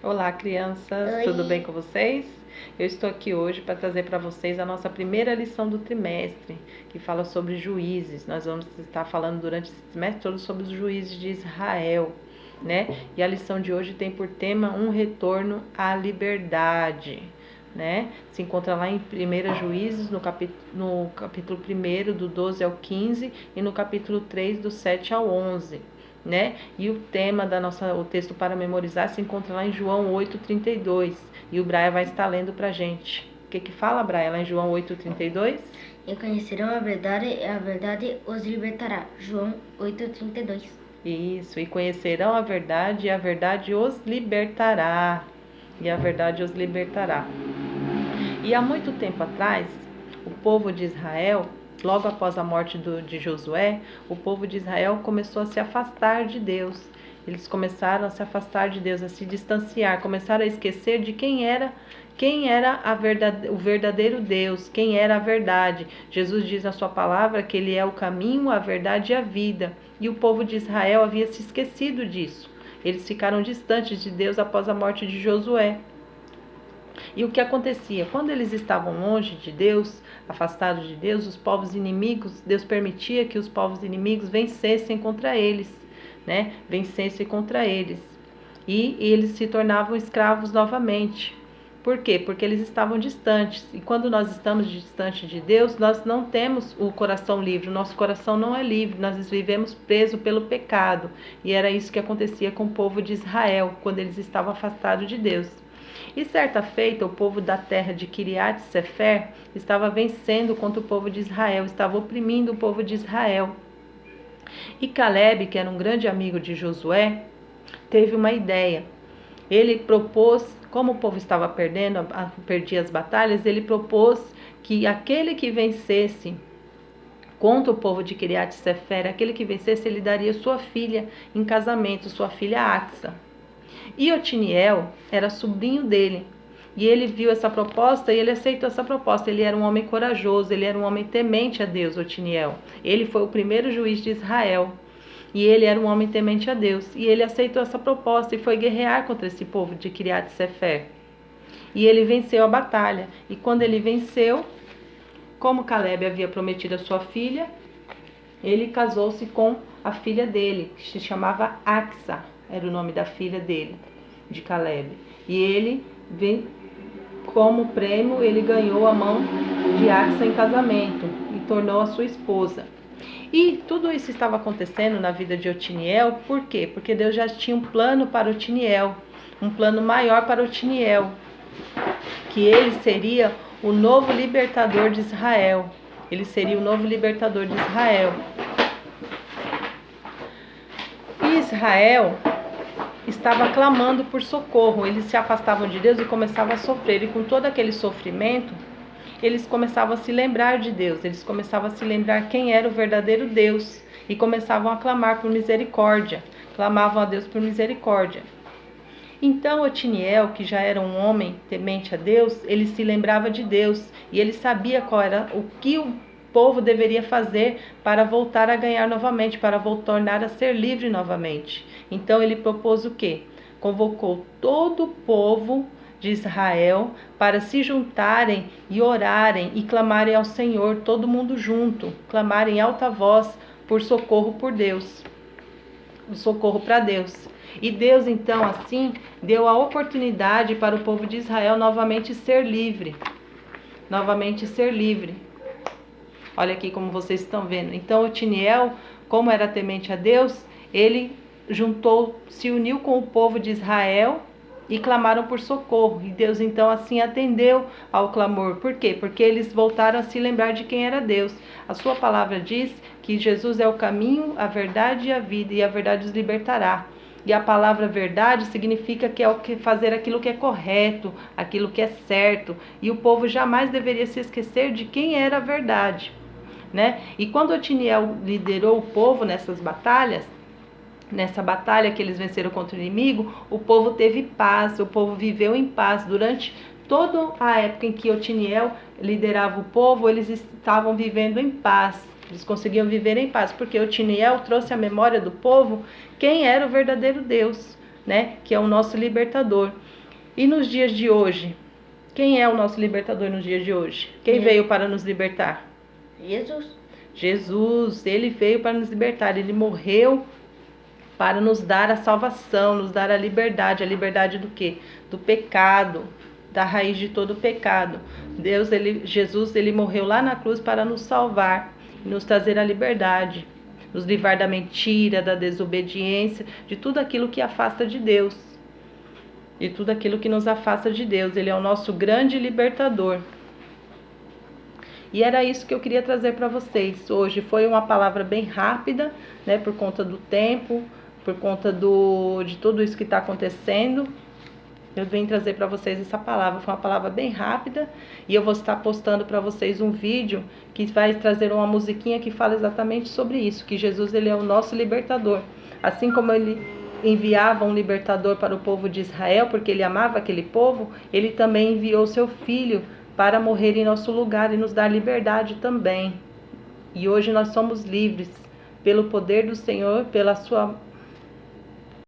Olá, crianças, Oi. tudo bem com vocês? Eu estou aqui hoje para trazer para vocês a nossa primeira lição do trimestre, que fala sobre juízes. Nós vamos estar falando durante esse trimestre todo sobre os juízes de Israel, né? E a lição de hoje tem por tema um retorno à liberdade, né? Se encontra lá em 1 Juízes, no capítulo 1, do 12 ao 15, e no capítulo 3, do 7 ao 11. Né? E o tema o texto para memorizar se encontra lá em João 8:32, e o Braia vai estar lendo pra gente. O que fala, Braia, lá em João 8:32? E conhecerão a verdade os libertará. João 8:32. Isso, e conhecerão a verdade, e a verdade os libertará. E a verdade os libertará. E há muito tempo atrás, o povo de Israel, logo após a morte de Josué, o povo de Israel começou a se afastar de Deus. Eles começaram a se afastar de Deus, a se distanciar, começaram a esquecer de quem era o verdadeiro Deus, quem era a verdade. Jesus diz na sua palavra que Ele é o caminho, a verdade e a vida. E o povo de Israel havia se esquecido disso. Eles ficaram distantes de Deus após a morte de Josué. E o que acontecia? Quando eles estavam longe de Deus, afastados de Deus, os povos inimigos, Deus permitia que os povos inimigos vencessem contra eles, né? Vencessem contra eles. E eles se tornavam escravos novamente. Por quê? Porque eles estavam distantes. E quando nós estamos distantes de Deus, nós não temos o coração livre. O nosso coração não é livre. Nós vivemos presos pelo pecado. E era isso que acontecia com o povo de Israel, quando eles estavam afastados de Deus. E certa feita, o povo da terra de Kiriat Sefer estava vencendo contra o povo de Israel, estava oprimindo o povo de Israel. E Caleb, que era um grande amigo de Josué, teve uma ideia. Ele propôs, como o povo estava perdia as batalhas, ele propôs que aquele que vencesse contra o povo de Kiriat Sefer, aquele que vencesse, ele daria sua filha em casamento, sua filha Axa. E Otiniel era sobrinho dele. E ele viu essa proposta e ele aceitou essa proposta. Ele era um homem corajoso, ele era um homem temente a Deus, Otiniel. Ele foi o primeiro juiz de Israel. E ele era um homem temente a Deus. E ele aceitou essa proposta e foi guerrear contra esse povo de Kiriat Sefer. E ele venceu a batalha. E quando ele venceu, como Caleb havia prometido a sua filha, ele casou-se com a filha dele, que se chamava Axa. Era o nome da filha dele, de Caleb. E ele, como prêmio, ele ganhou a mão de Axa em casamento e tornou a sua esposa. E tudo isso estava acontecendo na vida de Otiniel, por quê? Porque Deus já tinha um plano para Otiniel, um plano maior para Otiniel, que ele seria o novo libertador de Israel. Ele seria o novo libertador de Israel. E Israel estava clamando por socorro. Eles se afastavam de Deus e começavam a sofrer. E com todo aquele sofrimento, eles começavam a se lembrar de Deus. Eles começavam a se lembrar quem era o verdadeiro Deus. E começavam a clamar por misericórdia. Clamavam a Deus por misericórdia. Então Otiniel, que já era um homem temente a Deus, ele se lembrava de Deus. E ele sabia qual era o que o povo deveria fazer para voltar a ganhar novamente, para tornar a ser livre novamente. Então ele propôs o quê? Convocou todo o povo de Israel para se juntarem e orarem e clamarem ao Senhor, todo mundo junto, clamarem em alta voz por socorro por Deus, o socorro para Deus. E Deus então assim deu a oportunidade para o povo de Israel novamente ser livre, Olha aqui como vocês estão vendo. Então Otiniel, como era temente a Deus, ele se uniu com o povo de Israel e clamaram por socorro. E Deus então assim atendeu ao clamor. Por quê? Porque eles voltaram a se lembrar de quem era Deus. A sua palavra diz que Jesus é o caminho, a verdade e a vida, e a verdade os libertará. E a palavra verdade significa que é o que fazer aquilo que é correto, aquilo que é certo. E o povo jamais deveria se esquecer de quem era a verdade, né? E quando Otiniel liderou o povo nessa batalha que eles venceram contra o inimigo, o povo teve paz, o povo viveu em paz. Durante toda a época em que Otiniel liderava o povo, eles estavam vivendo em paz. Eles conseguiam viver em paz, porque Otiniel trouxe à memória do povo quem era o verdadeiro Deus, né? Que é o nosso libertador. E nos dias de hoje? Quem é o nosso libertador nos dias de hoje? Quem veio para nos libertar? Jesus. Jesus, ele veio para nos libertar, ele morreu para nos dar a salvação, nos dar a liberdade do quê? Do pecado, da raiz de todo o pecado. Jesus, ele morreu lá na cruz para nos salvar, nos trazer a liberdade, nos livrar da mentira, da desobediência, de tudo aquilo que afasta de Deus, de tudo aquilo que nos afasta de Deus. Ele é o nosso grande libertador. E era isso que eu queria trazer para vocês hoje. Foi uma palavra bem rápida, né, por conta do tempo, por conta de tudo isso que está acontecendo. Eu vim trazer para vocês essa palavra. Foi uma palavra bem rápida. E eu vou estar postando para vocês um vídeo que vai trazer uma musiquinha que fala exatamente sobre isso. Que Jesus, ele é o nosso libertador. Assim como ele enviava um libertador para o povo de Israel, porque ele amava aquele povo, ele também enviou seu filho para morrer em nosso lugar e nos dar liberdade também. E hoje nós somos livres pelo poder do Senhor, pela sua